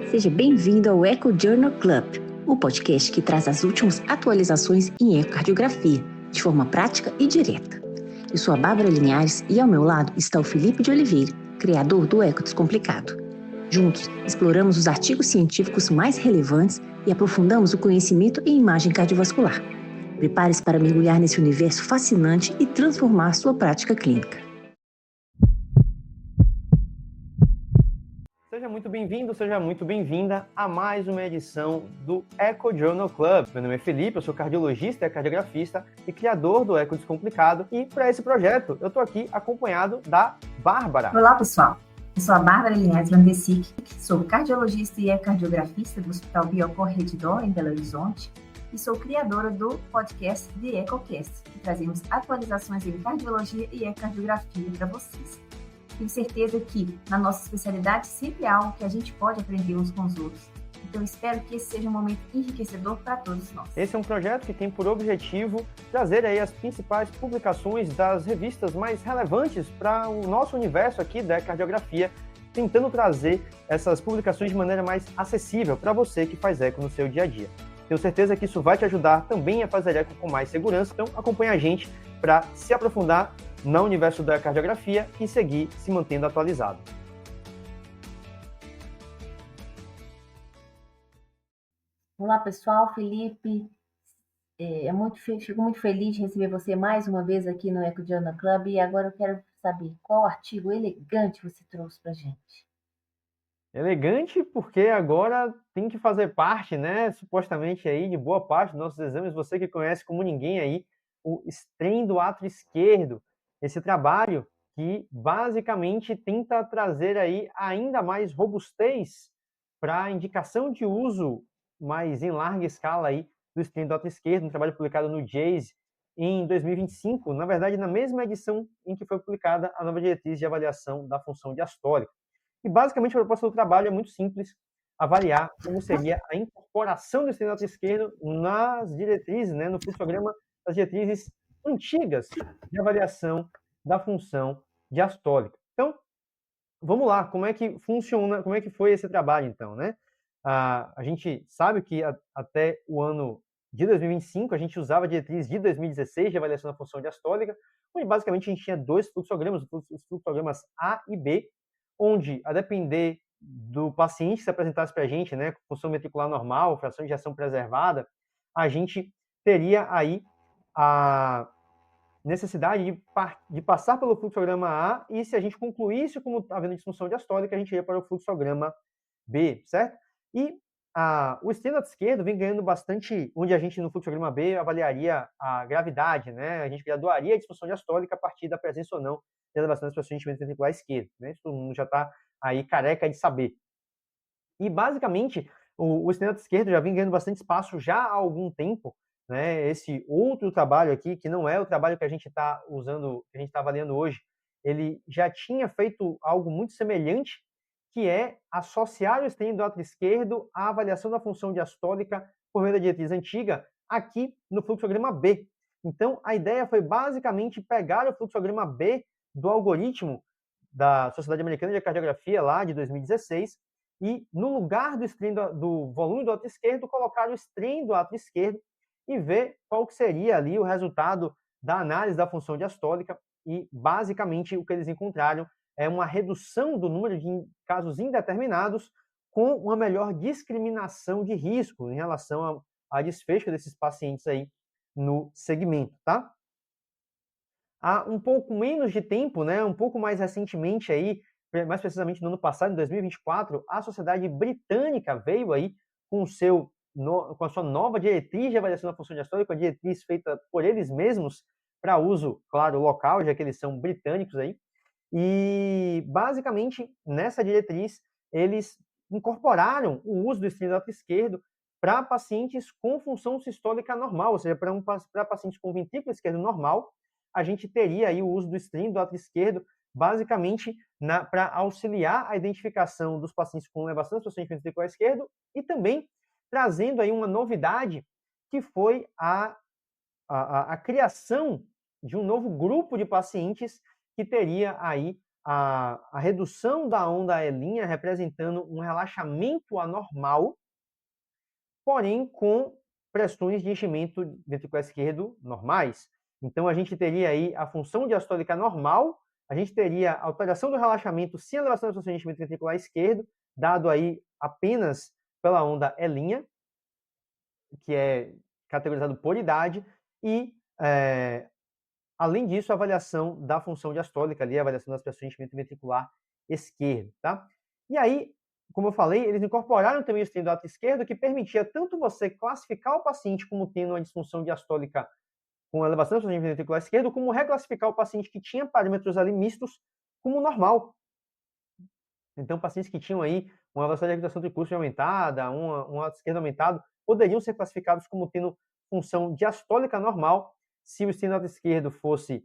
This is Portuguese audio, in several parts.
Seja bem-vindo ao Echo Journal Club, o podcast que traz as últimas atualizações em ecocardiografia, de forma prática e direta. Eu sou a Bárbara Linhares e ao meu lado está o Felipe de Oliveira, criador do Eco Descomplicado. Juntos, exploramos os artigos científicos mais relevantes e aprofundamos o conhecimento em imagem cardiovascular. Prepare-se para mergulhar nesse universo fascinante e transformar sua prática clínica. Seja muito bem-vindo, seja muito bem-vinda a mais uma edição do Echo Journal Club. Meu nome é Felipe, eu sou cardiologista e cardiografista e criador do Eco Descomplicado. E para esse projeto, eu estou aqui acompanhado da Bárbara. Olá, pessoal. Eu sou a Bárbara Linhares Landesic, sou cardiologista e ecocardiografista do Hospital Biocor Redditor, em Belo Horizonte, e sou criadora do podcast The EcoCast, que trazemos atualizações em cardiologia e ecocardiografia para vocês. Tenho certeza que, na nossa especialidade, sempre há algo que a gente pode aprender uns com os outros. Então, espero que esse seja um momento enriquecedor para todos nós. Esse é um projeto que tem por objetivo trazer aí as principais publicações das revistas mais relevantes para o nosso universo aqui da cardiografia, tentando trazer essas publicações de maneira mais acessível para você que faz eco no seu dia a dia. Tenho certeza que isso vai te ajudar também a fazer eco com mais segurança, então acompanha a gente para se aprofundar no universo da cardiografia e seguir se mantendo atualizado. Olá, pessoal. Felipe, fico muito feliz de receber você mais uma vez aqui no Echo Journal Club e agora eu quero saber qual artigo elegante você trouxe para a gente. Elegante porque agora tem que fazer parte, né, supostamente aí de boa parte dos nossos exames, você que conhece como ninguém aí, o strain do átrio esquerdo, esse trabalho que basicamente tenta trazer aí ainda mais robustez para a indicação de uso mais em larga escala aí do strain do átrio esquerdo, um trabalho publicado no JACE em 2025, na verdade na mesma edição em que foi publicada a nova diretriz de avaliação da função diastólica. E basicamente a proposta do trabalho é muito simples, avaliar como seria a incorporação do strain do átrio esquerdo nas diretrizes, né, no fluxograma das diretrizes antigas de avaliação da função diastólica. Então, vamos lá, como é que funciona, como é que foi esse trabalho então, né? A gente sabe que até o ano de 2025 a gente usava a diretriz de 2016 de avaliação da função diastólica, onde basicamente a gente tinha dois fluxogramas, os fluxogramas A e B, onde, a depender do paciente que se apresentasse para a gente, né, com função ventricular normal, fração de ejeção preservada, a gente teria aí a necessidade de passar pelo fluxograma A, e se a gente concluísse como havendo disfunção diastólica, a gente ia para o fluxograma B, certo? E o strain do átrio esquerdo vem ganhando bastante, onde a gente no fluxograma B avaliaria a gravidade, né? A gente graduaria a disfunção diastólica a partir da presença ou não de elevação da expressão de enchimento ventricular esquerdo, né? Todo mundo já está aí careca de saber. E basicamente o strain do átrio esquerdo já vem ganhando bastante espaço já há algum tempo, né? Esse outro trabalho aqui, que não é o trabalho que a gente está usando, que a gente está avaliando hoje, ele já tinha feito algo muito semelhante, que é associar o strain do átrio esquerdo à avaliação da função diastólica por meio da diretriz antiga, aqui no fluxograma B. Então, a ideia foi basicamente pegar o fluxograma B do algoritmo da Sociedade Americana de Cardiografia, lá de 2016, e no lugar do strain do volume do átrio esquerdo, colocar o strain do átrio esquerdo e ver qual que seria ali o resultado da análise da função diastólica. E basicamente o que eles encontraram é uma redução do número de casos indeterminados com uma melhor discriminação de risco em relação a desfecho desses pacientes aí no segmento, tá? Há um pouco menos de tempo, né, um pouco mais recentemente aí, mais precisamente no ano passado, em 2024, a Sociedade Britânica veio aí com a sua nova diretriz de avaliação da função diastólica, a diretriz feita por eles mesmos para uso, claro, local, já que eles são britânicos aí. E, basicamente, nessa diretriz, eles incorporaram o uso do strain do átrio esquerdo para pacientes com função sistólica normal, ou seja, para pacientes com ventrículo esquerdo normal, a gente teria aí o uso do strain do átrio esquerdo, basicamente, para auxiliar a identificação dos pacientes com elevação da expressão de enchimento ventricular esquerdo e também trazendo aí uma novidade, que foi a criação de um novo grupo de pacientes que teria aí a redução da onda E' representando um relaxamento anormal, porém com pressões de enchimento ventricular esquerdo normais. Então, a gente teria aí a função diastólica normal, a gente teria a alteração do relaxamento sem elevação da pressão de enchimento ventricular esquerdo, dado aí apenas pela onda E', que é categorizado por idade, e, além disso, a avaliação da função diastólica, ali, a avaliação das pressões de enchimento ventricular esquerdo. Tá? E aí, como eu falei, eles incorporaram também o estrém do ato esquerdo, que permitia tanto você classificar o paciente como tendo uma disfunção diastólica com elevação da pressão ventricular esquerdo, como reclassificar o paciente que tinha parâmetros ali mistos como normal. Então, pacientes que tinham aí uma velocidade de gravitação tricúspide aumentada, um ato esquerdo aumentado, poderiam ser classificados como tendo função diastólica normal se o estrém do ato esquerdo fosse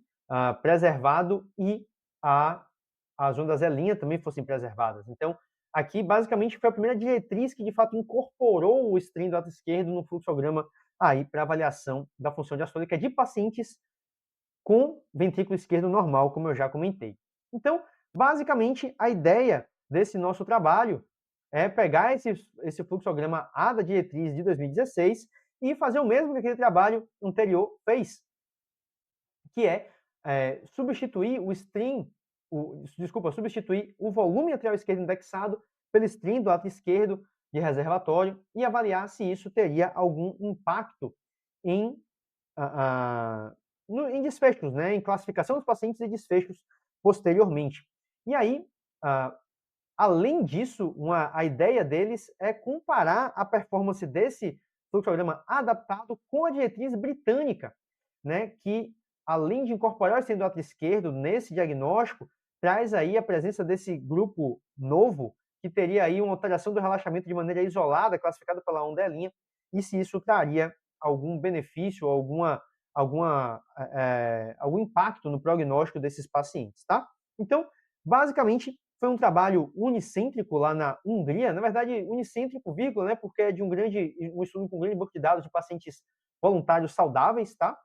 preservado e as ondas E' também fossem preservadas. Então, aqui, basicamente, foi a primeira diretriz que, de fato, incorporou o estrém do ato esquerdo no fluxograma aí para avaliação da função diastólica de pacientes com ventrículo esquerdo normal, como eu já comentei. Então, basicamente, a ideia desse nosso trabalho é pegar esse fluxograma A da diretriz de 2016 e fazer o mesmo que aquele trabalho anterior fez, que é substituir substituir o volume atrial esquerdo indexado pelo estrém do ato esquerdo de reservatório e avaliar se isso teria algum impacto em desfechos, né, em classificação dos pacientes e desfechos posteriormente. E aí, além disso, a ideia deles é comparar a performance desse fluxograma adaptado com a diretriz britânica, né, que, além de incorporar o estrém do ato esquerdo nesse diagnóstico, traz aí a presença desse grupo novo, que teria aí uma alteração do relaxamento de maneira isolada, classificado pela onda E', e se isso traria algum benefício, algum impacto no prognóstico desses pacientes, tá? Então, basicamente, foi um trabalho unicêntrico lá na Hungria, na verdade, unicêntrico, vírgula, né, porque é de um estudo com um grande banco de dados de pacientes voluntários saudáveis, tá?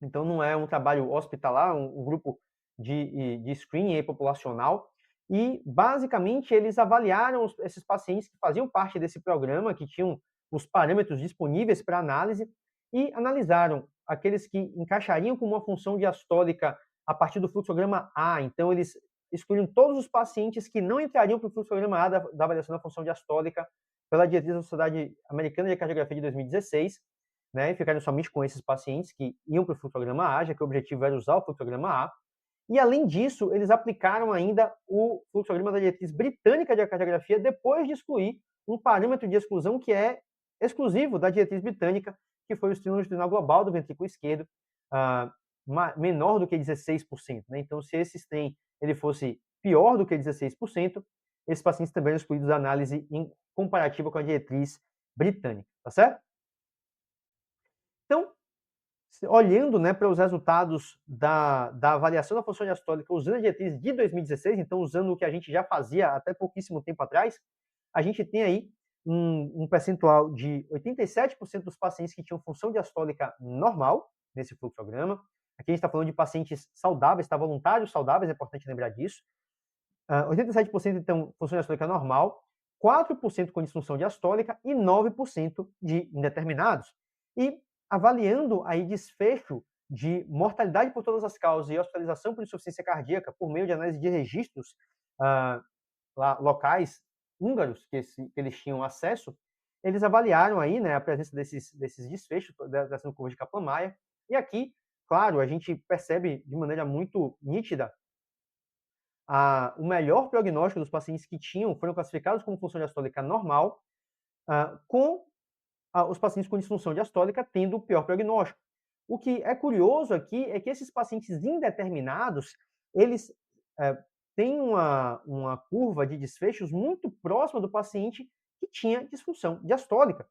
Então, não é um trabalho hospitalar, um grupo de screening populacional. E, basicamente, eles avaliaram esses pacientes que faziam parte desse programa, que tinham os parâmetros disponíveis para análise, e analisaram aqueles que encaixariam com uma função diastólica a partir do fluxograma A. Então, eles excluíram todos os pacientes que não entrariam para o fluxograma A da avaliação da função diastólica pela diretriz da Sociedade Americana de Cardiografia de 2016, né, e ficaram somente com esses pacientes que iam para o fluxograma A, já que o objetivo era usar o fluxograma A. E, além disso, eles aplicaram ainda o fluxograma da diretriz britânica de cardiografia depois de excluir um parâmetro de exclusão que é exclusivo da diretriz britânica, que foi o estrém longitudinal global do ventrículo esquerdo, menor do que 16%. Né? Então, se esse estrém ele fosse pior do que 16%, esses pacientes também eram excluídos da análise em comparativa com a diretriz britânica, tá certo? Então, olhando, né, para os resultados da avaliação da função diastólica usando a diretriz de 2016, então usando o que a gente já fazia até pouquíssimo tempo atrás, a gente tem aí um percentual de 87% dos pacientes que tinham função diastólica normal nesse fluxograma. Aqui a gente está falando de pacientes saudáveis, tá? Voluntários saudáveis, é importante lembrar disso. 87% então função diastólica normal, 4% com disfunção diastólica e 9% de indeterminados. E avaliando aí desfecho de mortalidade por todas as causas e hospitalização por insuficiência cardíaca por meio de análise de registros locais húngaros que eles tinham acesso, eles avaliaram aí, né, a presença desses desfechos dessa curva de Kaplan-Meier. E aqui, claro, a gente percebe de maneira muito nítida o melhor prognóstico dos pacientes que foram classificados como função diastólica normal, com os pacientes com disfunção diastólica tendo o pior prognóstico. O que é curioso aqui é que esses pacientes indeterminados, eles têm uma curva de desfechos muito próxima do paciente que tinha disfunção diastólica.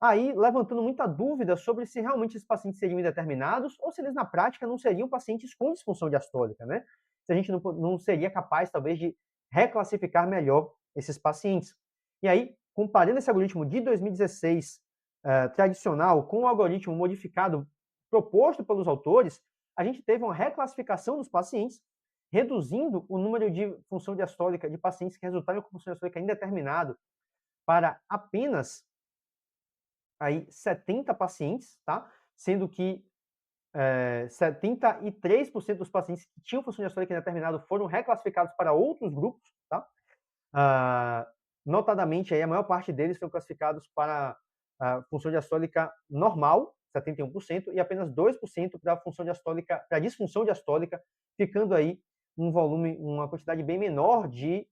Aí, levantando muita dúvida sobre se realmente esses pacientes seriam indeterminados ou se eles, na prática, não seriam pacientes com disfunção diastólica, né? Se a gente não seria capaz, talvez, de reclassificar melhor esses pacientes. E aí, comparando esse algoritmo de 2016 tradicional com o algoritmo modificado proposto pelos autores, a gente teve uma reclassificação dos pacientes reduzindo o número de função diastólica de pacientes que resultaram com função diastólica indeterminado para apenas aí 70 pacientes, tá? Sendo que 73% dos pacientes que tinham função diastólica indeterminada foram reclassificados para outros grupos, tá? Notadamente, aí, a maior parte deles foram classificados para a função diastólica normal, 71%, e apenas 2% para a função diastólica, para a disfunção diastólica, ficando aí um volume, uma quantidade bem menor de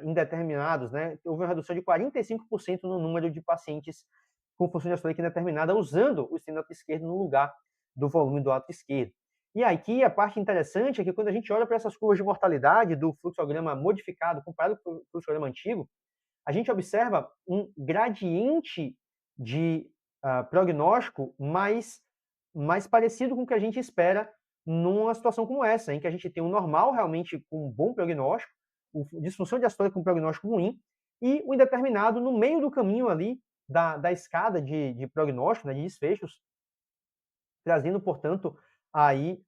indeterminados, né? Houve uma redução de 45% no número de pacientes com função diastólica indeterminada usando o esteno esquerdo no lugar do volume do átrio esquerdo. E aqui a parte interessante é que quando a gente olha para essas curvas de mortalidade do fluxograma modificado comparado com o fluxograma antigo, a gente observa um gradiente de prognóstico mais parecido com o que a gente espera numa situação como essa, em que a gente tem um normal realmente com um bom prognóstico, disfunção diastólica com prognóstico ruim, e o indeterminado no meio do caminho ali da escada de prognóstico, né, de desfechos, trazendo, portanto, aí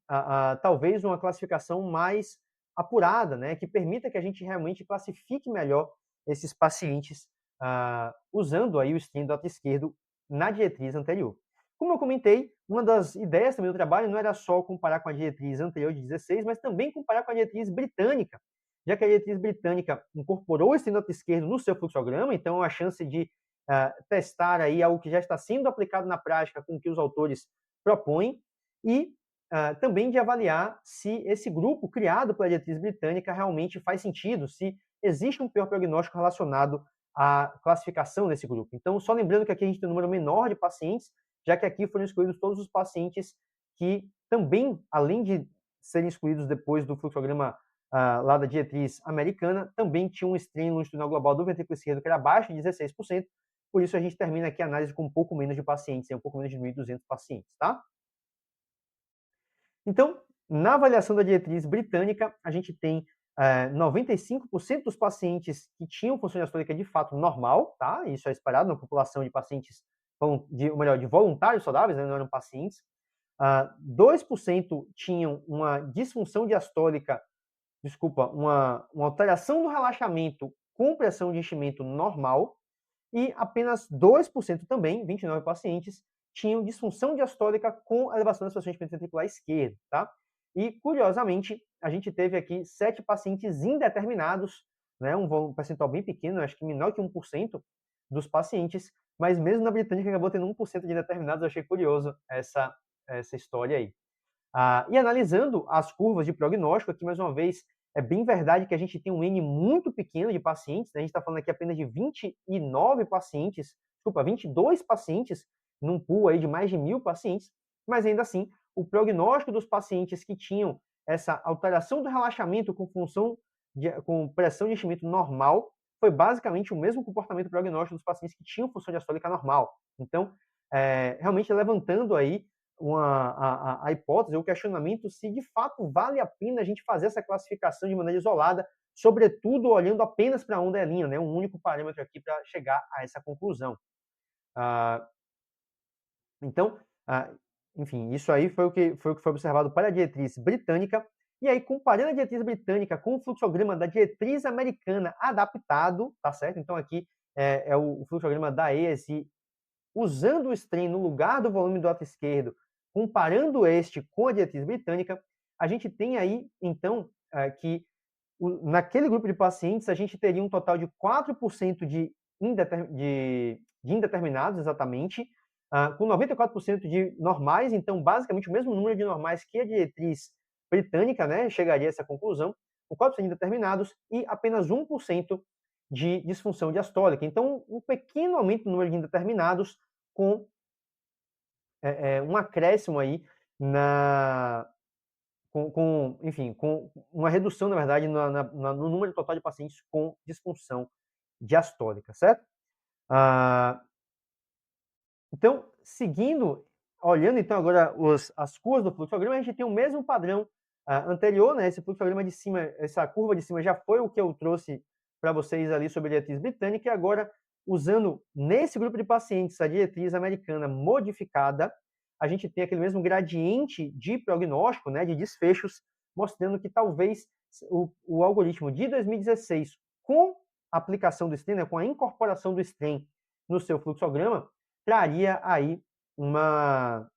talvez uma classificação mais apurada, né, que permita que a gente realmente classifique melhor esses pacientes usando aí o esteno do átrio esquerdo na diretriz anterior. Como eu comentei, uma das ideias também do trabalho não era só comparar com a diretriz anterior de 16, mas também comparar com a diretriz britânica, já que a diretriz britânica incorporou o esteno do átrio esquerdo no seu fluxograma, então a chance de testar aí algo que já está sendo aplicado na prática com o que os autores propõem, e também de avaliar se esse grupo criado pela diretriz britânica realmente faz sentido, se existe um pior prognóstico relacionado à classificação desse grupo. Então, só lembrando que aqui a gente tem um número menor de pacientes, já que aqui foram excluídos todos os pacientes que também, além de serem excluídos depois do fluxograma lá da diretriz americana, também tinham um strain longitudinal global do ventrículo esquerdo que era abaixo de 16%, por isso a gente termina aqui a análise com um pouco menos de pacientes, um pouco menos de 1.200 pacientes, tá? Então, na avaliação da diretriz britânica, a gente tem 95% dos pacientes que tinham função diastólica de fato normal, tá? Isso é esperado na população de pacientes, de voluntários saudáveis, né? Não eram pacientes. 2% tinham uma disfunção diastólica, uma alteração do relaxamento com pressão de enchimento normal, e apenas 2% também, 29 pacientes, tinham disfunção diastólica com elevação das pressões ventricular esquerda, tá? E, curiosamente, a gente teve aqui 7 pacientes indeterminados, né? Um percentual bem pequeno, acho que menor que 1% dos pacientes, mas mesmo na britânica acabou tendo 1% de indeterminados. Eu achei curioso essa história aí. E analisando as curvas de prognóstico, aqui mais uma vez, é bem verdade que a gente tem um N muito pequeno de pacientes, né? A gente está falando aqui apenas de 22 pacientes, num pool aí de mais de 1.000 pacientes, mas ainda assim, o prognóstico dos pacientes que tinham essa alteração do relaxamento com pressão de enchimento normal foi basicamente o mesmo comportamento prognóstico dos pacientes que tinham função diastólica normal. Então, realmente levantando aí a hipótese, o questionamento se de fato vale a pena a gente fazer essa classificação de maneira isolada, sobretudo olhando apenas para a onda E', né? Um único parâmetro aqui para chegar a essa conclusão. Então, enfim, isso aí foi o que foi observado para a diretriz britânica. E aí, comparando a diretriz britânica com o fluxograma da diretriz americana adaptado, tá certo? Então, aqui é o fluxograma da ESI, usando o strain no lugar do volume do átrio esquerdo, comparando este com a diretriz britânica, a gente tem aí, então, que naquele grupo de pacientes, a gente teria um total de 4% de indeterminados, exatamente, com 94% de normais, então, basicamente, o mesmo número de normais que a diretriz britânica, né, chegaria a essa conclusão, com 4% de indeterminados e apenas 1% de disfunção diastólica. Então, um pequeno aumento no número de indeterminados, com um acréscimo aí com uma redução, na verdade, no número total de pacientes com disfunção diastólica, certo? Então, seguindo, olhando então agora as curvas do fluxograma, a gente tem o mesmo padrão anterior, né? Esse fluxograma de cima, essa curva de cima já foi o que eu trouxe para vocês ali sobre a diretriz britânica, e agora, usando nesse grupo de pacientes a diretriz americana modificada, a gente tem aquele mesmo gradiente de prognóstico, né, de desfechos, mostrando que talvez o algoritmo de 2016, com a aplicação do strain, né, com a incorporação do strain no seu fluxograma, traria aí uma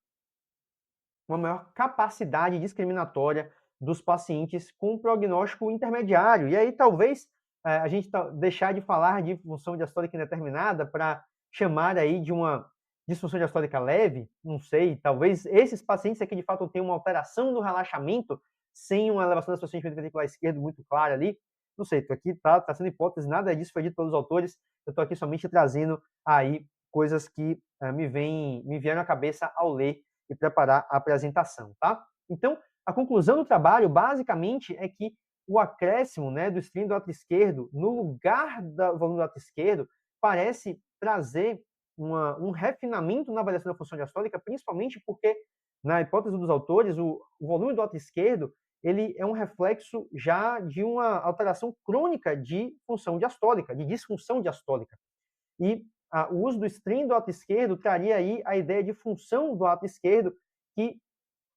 maior capacidade discriminatória dos pacientes com prognóstico intermediário. E aí talvez a gente deixar de falar de função diastólica indeterminada para chamar aí de uma disfunção diastólica leve, não sei, talvez esses pacientes aqui de fato tenham uma alteração no relaxamento sem uma elevação da suficiente ventricular esquerdo muito clara ali, não sei, aqui está sendo hipótese, nada disso foi dito pelos autores, eu estou aqui somente trazendo aí coisas que me vieram à cabeça ao ler e preparar a apresentação, tá? Então, a conclusão do trabalho, basicamente, é que o acréscimo, né, do strain do ato esquerdo no lugar do volume do ato esquerdo parece trazer um refinamento na avaliação da função diastólica, principalmente porque, na hipótese dos autores, o volume do ato esquerdo ele é um reflexo já de uma alteração crônica de função diastólica, de disfunção diastólica. E o uso do strain do ato esquerdo traria aí a ideia de função do ato esquerdo, que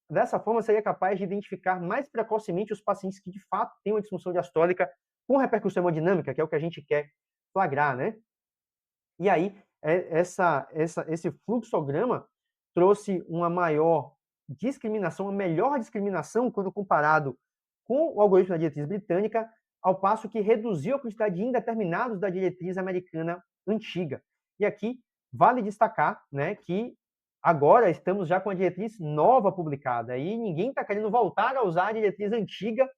dessa forma seria capaz de identificar mais precocemente os pacientes que de fato têm uma disfunção diastólica com repercussão hemodinâmica, que é o que a gente quer flagrar, né? E aí, esse fluxograma trouxe uma maior discriminação, uma melhor discriminação quando comparado com o algoritmo da diretriz britânica, ao passo que reduziu a quantidade de indeterminados da diretriz americana antiga. E aqui vale destacar, né, que agora estamos já com a diretriz nova publicada e ninguém está querendo voltar a usar a diretriz antiga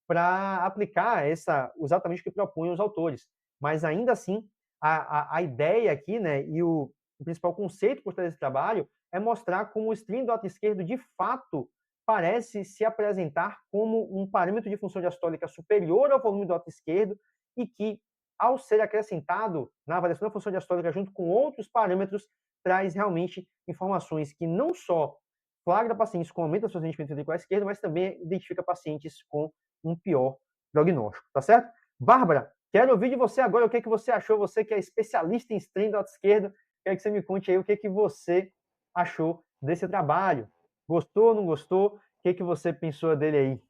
para aplicar exatamente o que propõem os autores. Mas ainda assim, a ideia aqui, né, e o principal conceito por trás desse trabalho é mostrar como o strain do ato esquerdo de fato parece se apresentar como um parâmetro de função diastólica superior ao volume do ato esquerdo e que, ao ser acrescentado na avaliação da função diastólica junto com outros parâmetros, traz realmente informações que não só flagra pacientes com aumento da sua rendimento ventricular esquerdo, mas também identifica pacientes com um pior prognóstico, tá certo? Bárbara, quero ouvir de você agora o que você achou, você que é especialista em strain do ato esquerdo, quero que você me conte aí o que você achou desse trabalho. Gostou, ou não gostou? O que você pensou dele aí?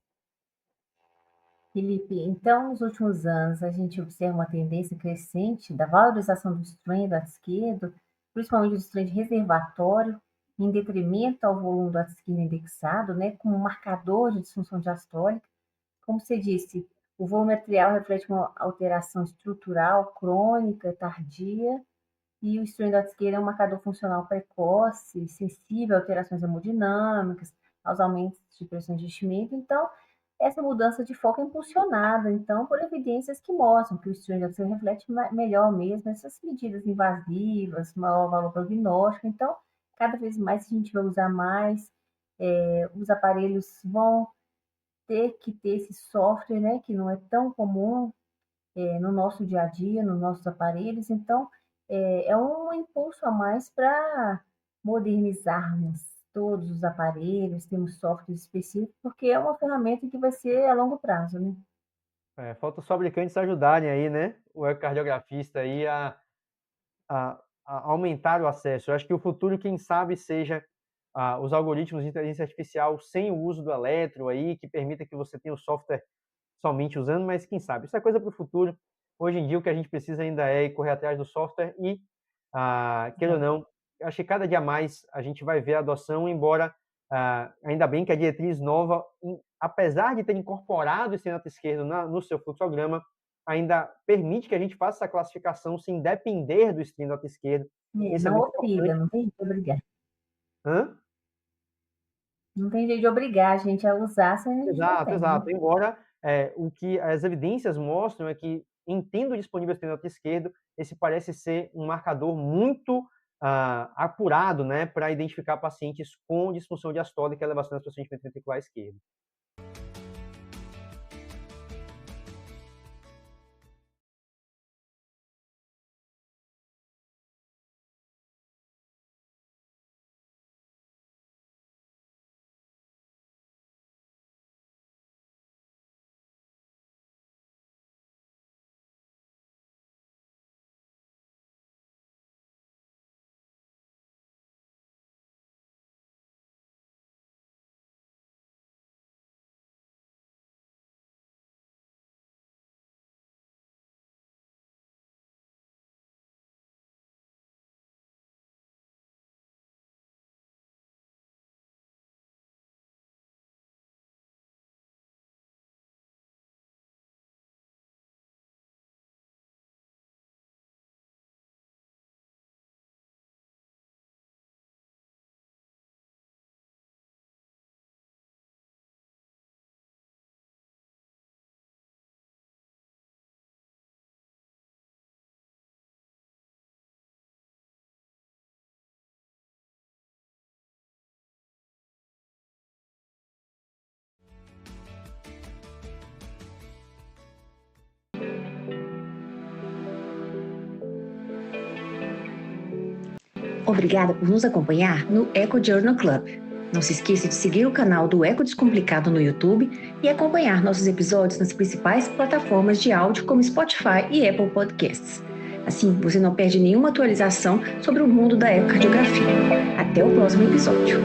Felipe, então, nos últimos anos, a gente observa uma tendência crescente da valorização do strain do ato esquerdo, principalmente do strain reservatório, em detrimento ao volume do ato esquerdo indexado, né, como marcador de disfunção diastólica. Como você disse, o volume atrial reflete uma alteração estrutural crônica, tardia, e o strain do ato esquerdo é um marcador funcional precoce, sensível a alterações hemodinâmicas, aos aumentos de pressão de enchimento. Então, essa mudança de foco é impulsionada, então, por evidências que mostram que o strain do ato esquerdo reflete melhor mesmo essas medidas invasivas, maior valor prognóstico. Então, cada vez mais a gente vai usar mais, os aparelhos vão ter que ter esse software, né, que não é tão comum no nosso dia a dia, nos nossos aparelhos. Então, é um impulso a mais para modernizarmos todos os aparelhos, temos softwares específicos, porque é uma ferramenta que vai ser a longo prazo, né? Falta os fabricantes ajudarem aí, né, o ecocardiografista aí a aumentar o acesso. Eu acho que o futuro, quem sabe, seja os algoritmos de inteligência artificial sem o uso do eletro aí, que permita que você tenha o software somente usando, mas quem sabe? Isso é coisa para o futuro. Hoje em dia, o que a gente precisa ainda é correr atrás do software e, queira ou não, acho que cada dia mais a gente vai ver a adoção, embora ainda bem que a diretriz nova, apesar de ter incorporado esse ato esquerdo no seu fluxograma, ainda permite que a gente faça essa classificação sem depender do strain do ato esquerdo. Isso é Não muito obriga, importante. não tem jeito de obrigar. Hã? Não tem jeito de obrigar a gente a usar se a gente não Exato, tem, né? exato. Embora o que as evidências mostram é que, em tendo disponível esse ato esquerdo, esse parece ser um marcador muito apurado, né, para identificar pacientes com disfunção diastólica e elevação da pressão ventricular esquerda. Obrigada por nos acompanhar no Eco Journal Club. Não se esqueça de seguir o canal do Eco Descomplicado no YouTube e acompanhar nossos episódios nas principais plataformas de áudio como Spotify e Apple Podcasts. Assim, você não perde nenhuma atualização sobre o mundo da ecocardiografia. Até o próximo episódio.